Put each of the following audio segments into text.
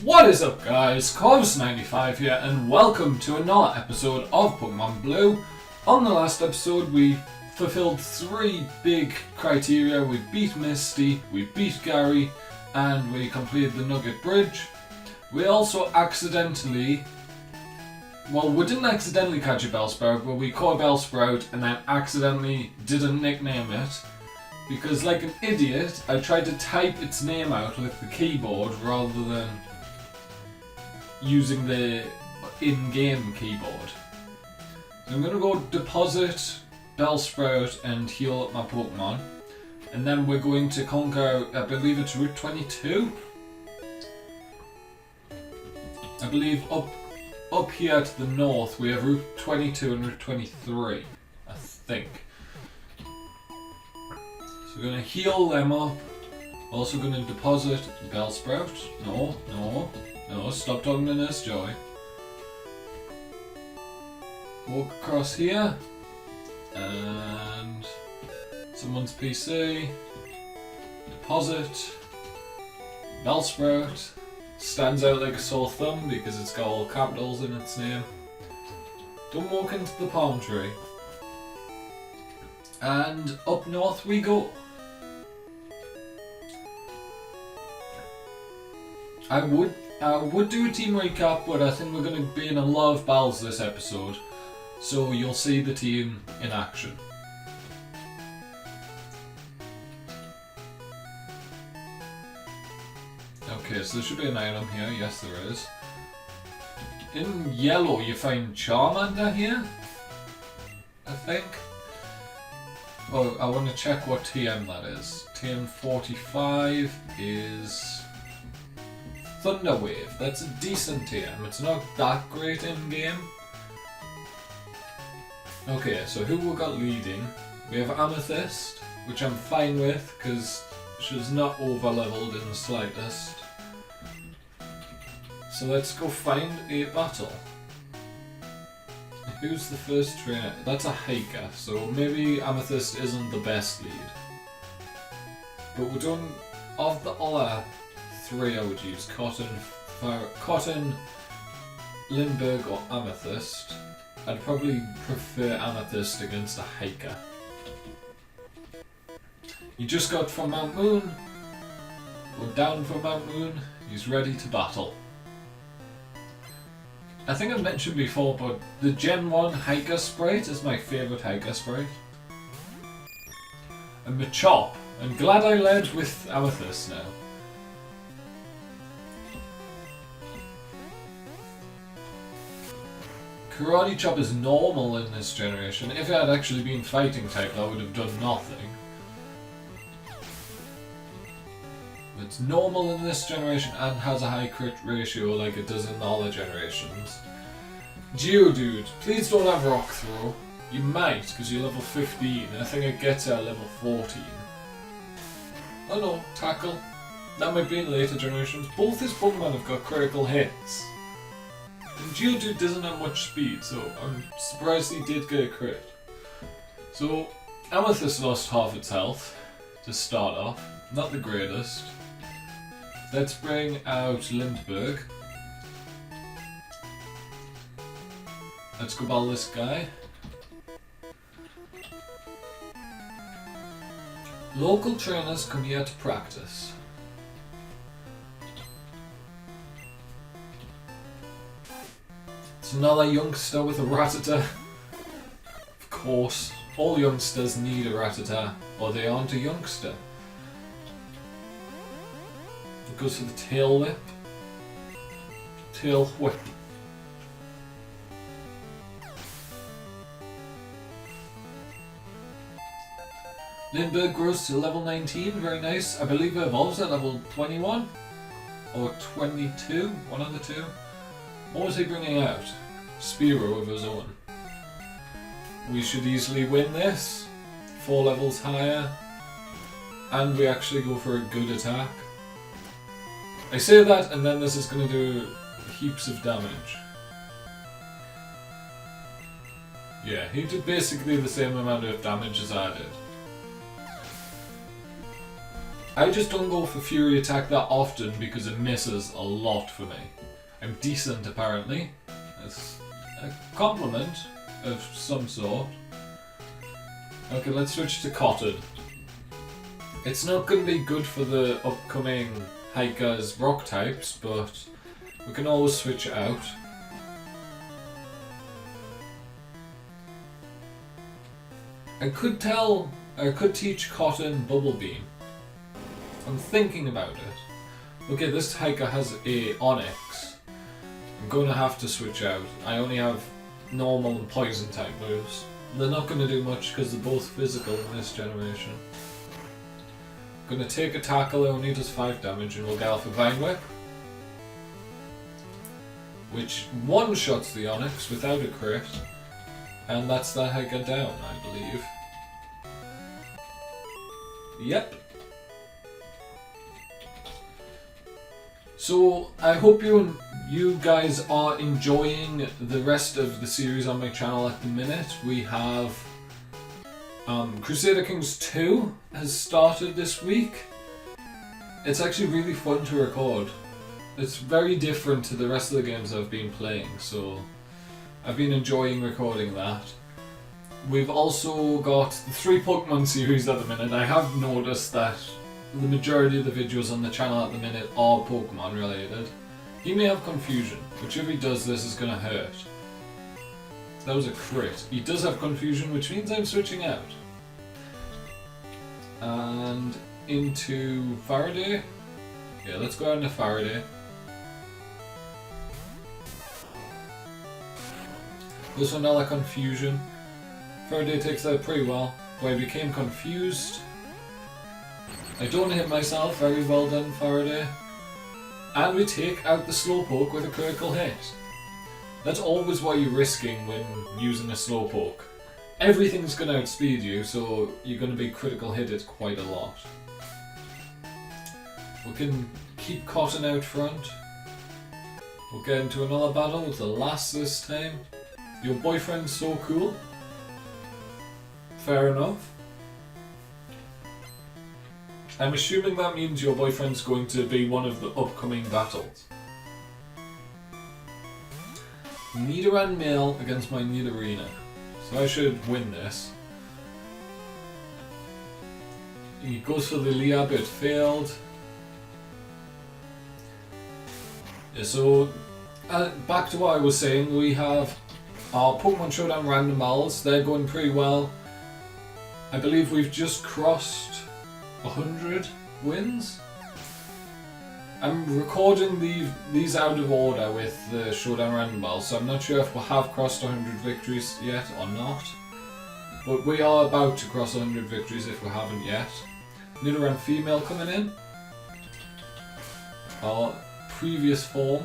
What is up guys, Corvus95 here and welcome to another episode of Pokemon Blue. On the last episode we fulfilled 3 big criteria. We beat Misty, we beat Gary, and we completed the Nugget Bridge. We also accidentally, we didn't accidentally catch a Bellsprout, but we caught a Bellsprout and then accidentally didn't nickname it. Because like an idiot, I tried to type its name out with the keyboard rather than using the in-game keyboard. So I'm going to go deposit Bellsprout and heal up my Pokemon. And then we're going to conquer, I believe it's Route 22? I believe up here to the north we have Route 22 and Route 23, I think. So we're going to heal them up. Also going to deposit Bellsprout. No, stop talking to Nurse Joy. Walk across here. And someone's PC. Deposit. Bellsprout. Stands out like a sore thumb because it's got all capitals in its name. Don't walk into the palm tree. And up north we go. I would do a team recap, but I think we're going to be in a lot of battles this episode, so you'll see the team in action. Okay, so there should be an item here. Yes, there is. In yellow, you find Charmander here, I think. Oh, I want to check what TM that is. TM 45 is Thunder Wave. That's a decent TM. It's not that great in game. Okay, so who we got leading? We have Amethyst, which I'm fine with because she's not over leveled in the slightest. So let's go find a battle. Who's the first trainer? That's a hiker, so maybe Amethyst isn't the best lead. But we're doing, of the other 3 I would use, Cotton, Lindbergh or Amethyst. I'd probably prefer Amethyst against a hiker. He just got from Mount Moon, or down from Mount Moon, he's ready to battle. I think I've mentioned before, but the Gen 1 Hiker Sprite is my favourite Hiker Sprite. And Machop. I'm glad I led with Amethyst now. Karate Chop is normal in this generation. If it had actually been fighting type, that would have done nothing. It's normal in this generation and has a high crit ratio like it does in the other generations. Geodude, please don't have Rock Throw. You might, because you're level 15, and I think it gets at level 14. Oh no, Tackle. That might be in later generations. Both his Pokemon have got critical hits. And Geodude doesn't have much speed, so I'm surprised he did get a crit. So, Amethyst lost half its health to start off. Not the greatest. Let's bring out Lindbergh. Let's go battle this guy. Local trainers come here to practice. It's another youngster with a Rattata. Of course, all youngsters need a Rattata, or they aren't a youngster. It goes for the Tail Whip. Tail Whip. Lindbergh grows to level 19, very nice. I believe it evolves at level 21 or 22, one of the two. What was he bringing out? Spearow of his own. We should easily win this. 4 levels higher. And we actually go for a good attack. I say that and then this is going to do heaps of damage. Yeah, he did basically the same amount of damage as I did. I just don't go for Fury Attack that often because it misses a lot for me. I'm decent apparently. It's a compliment of some sort. Okay, let's switch to Cotton. It's not going to be good for the upcoming Hikers rock types, but we can always switch it out. I could teach Cotton Bubble Beam. I'm thinking about it. Okay, this Hiker has a Onyx. I'm going to have to switch out. I only have normal and poison type moves. They're not going to do much because they're both physical in this generation. I'm going to take a Tackle, it only does 5 damage, and we'll get off a Vine Whip, which one-shots the Onyx without a crit, and that's that Hiker down, I believe. Yep. So I hope you guys are enjoying the rest of the series on my channel at the minute. We have Crusader Kings 2 has started this week. It's actually really fun to record. It's very different to the rest of the games I've been playing, so I've been enjoying recording that. We've also got the 3 Pokemon series at the minute. I have noticed that the majority of the videos on the channel at the minute are Pokemon related. He may have Confusion, which if he does this is going to hurt. That was a crit. He does have Confusion, which means I'm switching out. And into Faraday. Yeah, let's go into Faraday. Goes for another Confusion. Faraday takes that pretty well. But I became confused. I don't hit myself, very well done Faraday. And we take out the Slowpoke with a critical hit. That's always what you're risking when using a Slowpoke. Everything's going to outspeed you, so you're going to be critical hit it quite a lot. We can keep Cotton out front. We'll get into another battle with the Lass this time. Your boyfriend's so cool. Fair enough. I'm assuming that means your boyfriend's going to be one of the upcoming battles. Nidoran male against my Nidorina. So I should win this. He goes for the Liab, it failed. Yeah, so back to what I was saying, we have our Pokemon Showdown random battles. They're going pretty well. I believe we've just crossed 100 wins. I'm recording these out of order with the Showdown Random Battles, so I'm not sure if we have crossed 100 victories yet or not. But we are about to cross 100 victories if we haven't yet. Nidoran female coming in. Our previous form.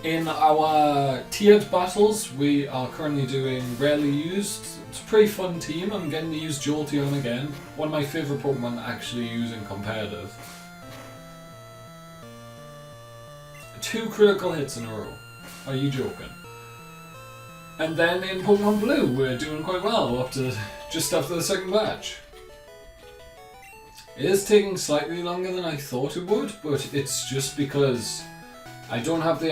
In our tiered battles, we are currently doing Rarely Used. It's a pretty fun team. I'm getting to use Jolteon again. One of my favourite Pokemon to actually use in competitive. 2 critical hits in a row. Are you joking? And then in Pokemon Blue, we're doing quite well, up to just after the second batch. It is taking slightly longer than I thought it would, but it's just because I don't have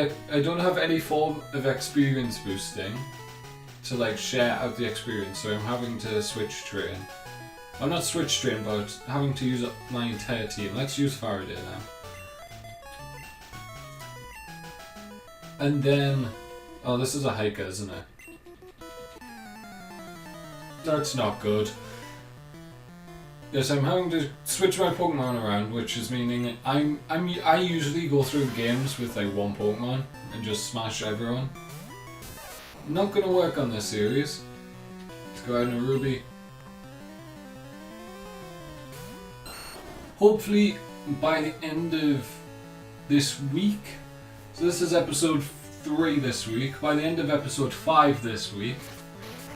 any form of experience boosting to like share out the experience, so I'm having to switch train. I'm not switch train, but having to use up my entire team. Let's use Faraday now. And then, oh, this is a Hiker, isn't it? That's not good. Yes, I'm having to switch my Pokemon around, which is meaning I usually go through games with like 1 Pokemon and just smash everyone. Not gonna work on this series. Let's go out in a Ruby. Hopefully by the end of this week, so this is episode 3 this week, by the end of episode 5 this week,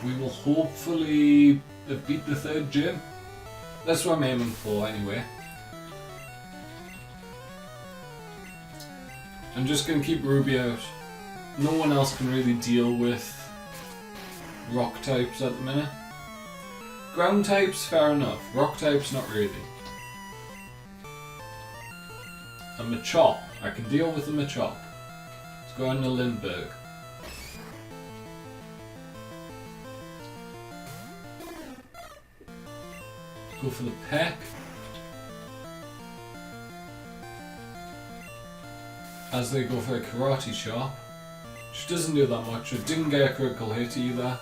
we will hopefully beat the 3rd gym. That's what I'm aiming for anyway. I'm just going to keep Ruby out. No one else can really deal with rock types at the minute. Ground types, fair enough. Rock types, not really. A Machop. I can deal with the Machop. Let's go on to Lindbergh. Go for the Peck. As they go for a Karate Chop. Which doesn't do that much. It didn't get a critical hit either.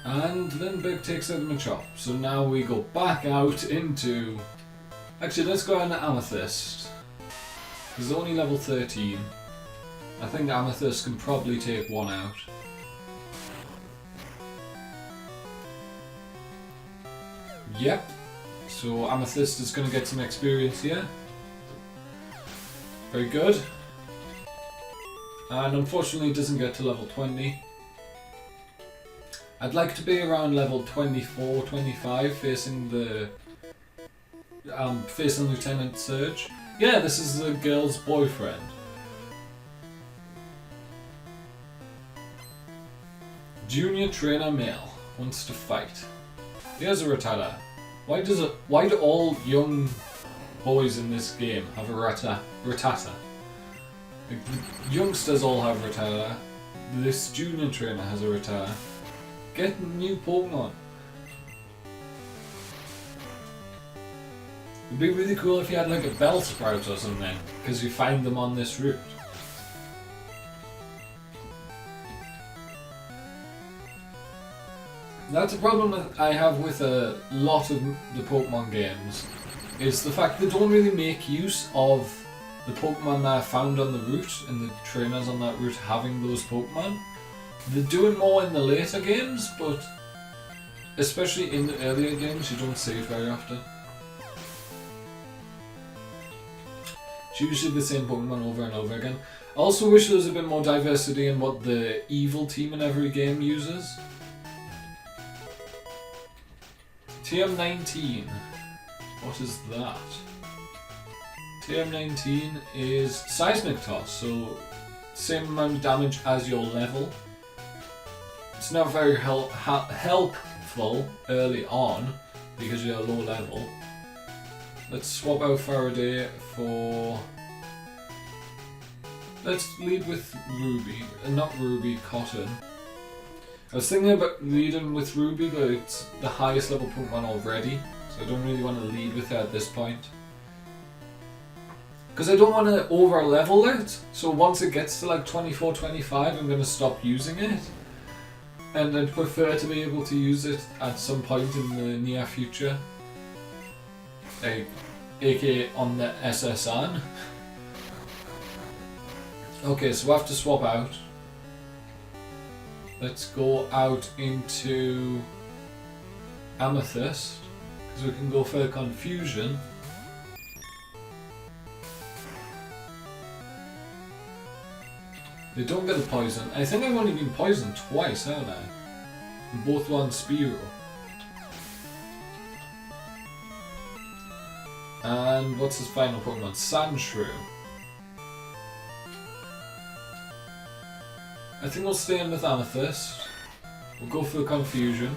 And Lindbergh takes out the Machop. So now we go back out into... Actually, let's go on to Amethyst. It's only level 13. I think Amethyst can probably take one out. Yep. So Amethyst is going to get some experience here. Very good. And unfortunately it doesn't get to level 20. I'd like to be around level 24, 25 facing the... facing Lieutenant Surge. Yeah, this is the girl's boyfriend. Junior trainer male wants to fight. Here's a Rattata. Why do all young boys in this game have a Rattata? Like, the youngsters all have Rattata. This junior trainer has a Rattata. Get new Pokemon. It'd be really cool if you had like a Bellsprout or something, because you find them on this route. That's a problem that I have with a lot of the Pokemon games, is the fact they don't really make use of the Pokemon that are found on the route and the trainers on that route having those Pokemon. They do it more in the later games, but especially in the earlier games you don't see it very often. It's usually the same Pokemon over and over again. I also wish there was a bit more diversity in what the evil team in every game uses. TM19. What is that? TM19 is Seismic Toss, so same amount of damage as your level. It's not very helpful early on because you're low level. Let's swap out Faraday for... Let's lead with Ruby, not Ruby, Cotton. I was thinking about leading with Ruby, but it's the highest level Pokemon already, so I don't really want to lead with it at this point. Because I don't want to over level it, so once it gets to like 24, 25 I'm going to stop using it. And I'd prefer to be able to use it at some point in the near future. aka on the SSN. Okay, so I have to swap out. Let's go out into Amethyst, because we can go for Confusion. They don't get a poison. I think I've only been poisoned twice, haven't I? And both on Spearow. And what's his final Pokemon? Sandshrew. I think we'll stay in with Amethyst. We'll go for Confusion,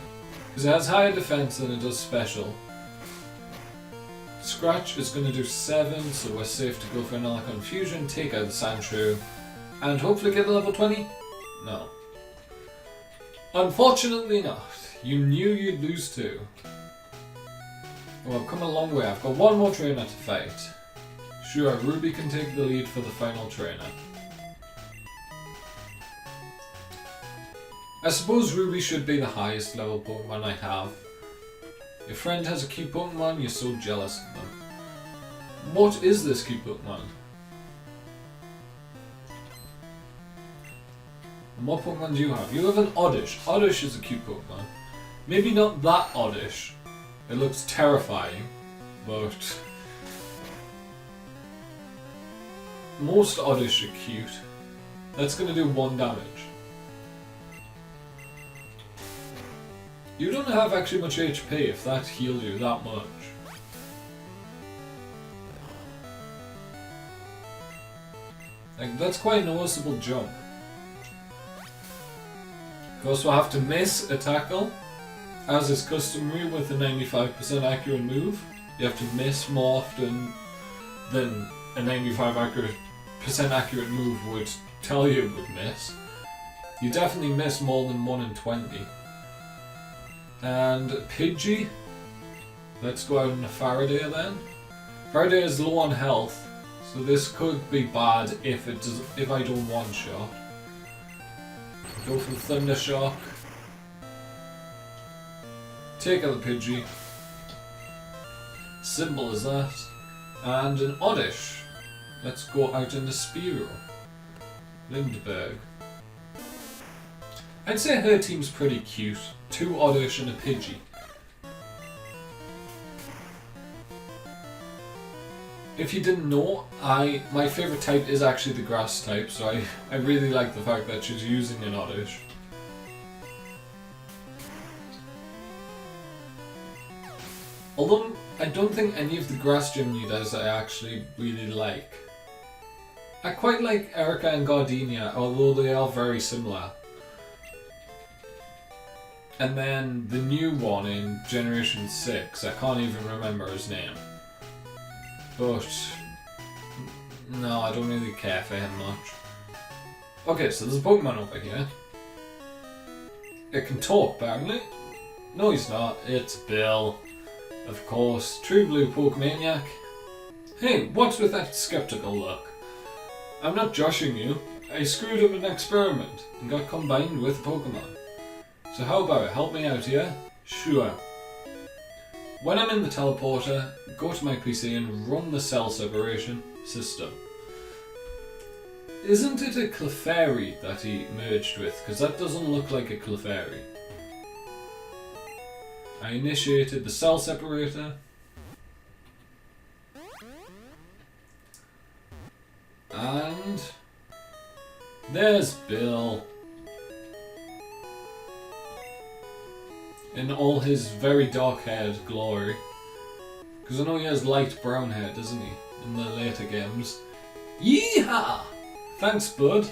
because it has higher defense than it does special. Scratch is going to do 7, so we're safe to go for another Confusion, take out the Sandshrew, and hopefully get a level 20? No. Unfortunately not. You knew you'd lose too. Well, I've come a long way. I've got one more trainer to fight. Sure, Ruby can take the lead for the final trainer. I suppose Ruby should be the highest level Pokemon I have. Your friend has a cute Pokemon, you're so jealous of them. What is this cute Pokemon? And what Pokemon do you have? You have an Oddish. Oddish is a cute Pokemon. Maybe not that Oddish. It looks terrifying, but most Oddish are cute. That's going to do 1 damage. You don't have actually much HP if that healed you that much. Like, that's quite a noticeable jump. You also have to miss a tackle, as is customary with a 95% accurate move. You have to miss more often than a 95% accurate move would tell you would miss. You definitely miss more than 1 in 20. And Pidgey. Let's go out on a Faraday then. Faraday is low on health, so this could be bad if I don't one-shot. Go for Thunder Shock. Take out the Pidgey. Simple as that. And an Oddish. Let's go out in the Spearow. Lindbergh. I'd say her team's pretty cute. 2 Oddish and a Pidgey. If you didn't know, my favourite type is actually the grass type, so I really like the fact that she's using an Oddish. Although I don't think any of the grass gym leaders I actually really like. I quite like Erica and Gardenia, although they are very similar. And then the new one in Generation 6, I can't even remember his name. But no, I don't really care for him much. Okay, so there's a Pokemon over here. It can talk, apparently. No, he's not. It's Bill. Of course, True Blue Pokemaniac. Hey, what's with that skeptical look? I'm not joshing you. I screwed up an experiment and got combined with Pokemon. So how about it? Help me out here? Sure. When I'm in the teleporter, go to my PC and run the cell separation system. Isn't it a Clefairy that he merged with? Because that doesn't look like a Clefairy. I initiated the cell separator. And there's Bill. In all his very dark-haired glory. Because I know he has light brown hair, doesn't he? In the later games. Yeehaw! Thanks, bud.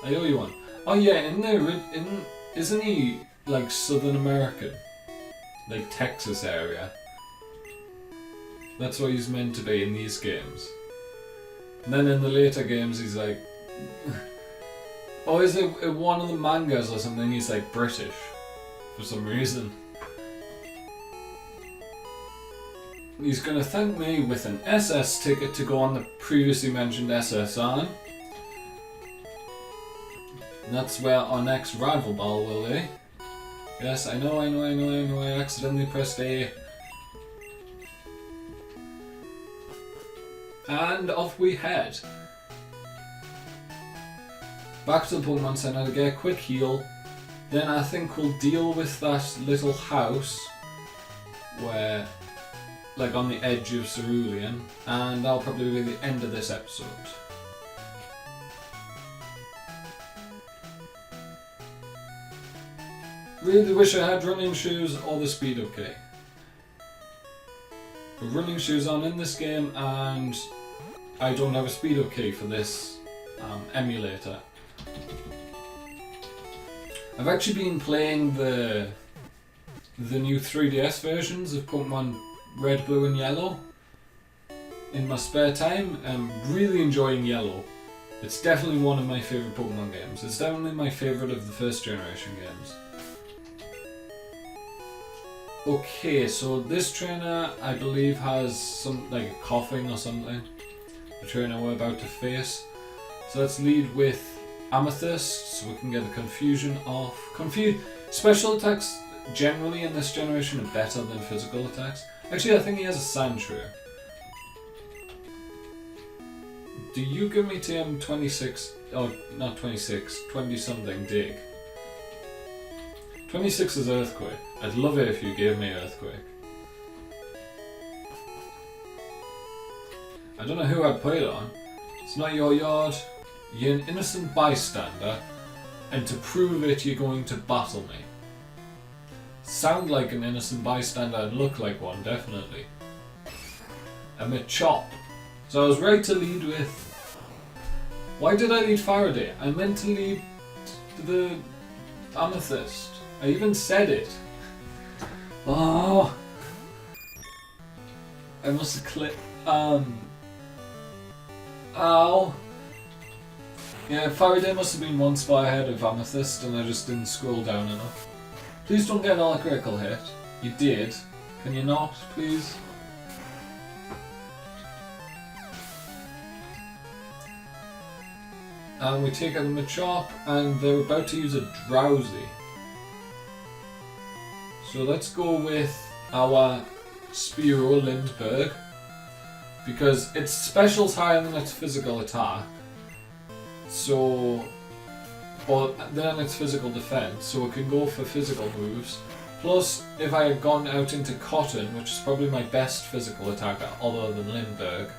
I owe you one. Oh yeah, isn't he like Southern American? Like Texas area. That's what he's meant to be in these games. And then in the later games he's like... oh, is it one of the mangas or something? He's like British. For some reason. He's gonna thank me with an SS ticket to go on the previously mentioned SSR. And that's where our next rival ball will be. Yes, I know, I accidentally pressed A. And off we head. Back to the Pokemon Center to get a quick heal. Then I think we'll deal with that little house where, like on the edge of Cerulean, and that'll probably be the end of this episode. Really wish I had running shoes or the speed up key. But running shoes aren't in this game, and I don't have a speed up key for this emulator. I've actually been playing the new 3DS versions of Pokemon Red, Blue and Yellow in my spare time. I'm really enjoying Yellow. It's definitely one of my favourite Pokemon games. It's definitely my favourite of the first generation games. Okay, so this trainer I believe has some like a coughing or something. The trainer we're about to face. So let's lead with Amethyst, so we can get the confusion off. Special attacks generally in this generation are better than physical attacks. Actually, I think he has a Sandshrew. Do you give me TM 26, oh not 26, 20 something dig? 26 is Earthquake. I'd love it if you gave me Earthquake. I don't know who I'd put it on. It's not your yard. You're an innocent bystander, and to prove it, you're going to battle me. Sound like an innocent bystander and look like one, definitely. I'm a Chop. So I was right to lead with... Why did I lead Faraday? I meant to lead the Amethyst. I even said it. Oh. I must have clicked. Ow. Yeah, Faraday must have been one spot ahead of Amethyst and I just didn't scroll down enough. Please don't get another critical hit. You did. Can you not, please? And we take out the Machop and they're about to use a Drowsy. So let's go with our Spearow Lindbergh. Because its special's higher than its physical attack. So, or then its physical defense, so it can go for physical moves. Plus, if I had gone out into Cotton, which is probably my best physical attacker other than Lindbergh.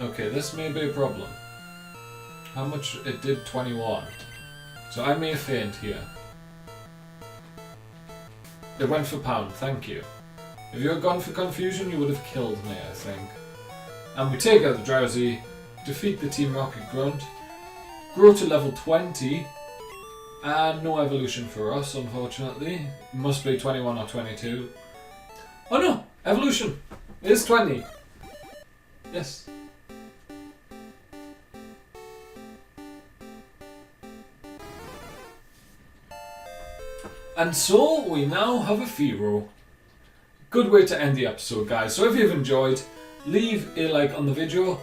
Okay, this may be a problem. How much? It did 21. So I may faint here. It went for pound, thank you. If you had gone for confusion, you would have killed me, I think. And we take out the Drowsy, defeat the Team Rocket Grunt, grow to level 20, and no evolution for us, unfortunately. It must be 21 or 22. Oh no! Evolution! It is 20! Yes. And so, we now have a Fearow. Good way to end the episode, guys. So if you've enjoyed, leave a like on the video.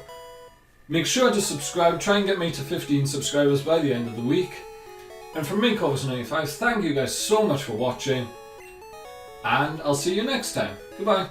Make sure to subscribe. Try and get me to 15 subscribers by the end of the week. And from me, Corvus95, thank you guys so much for watching. And I'll see you next time. Goodbye.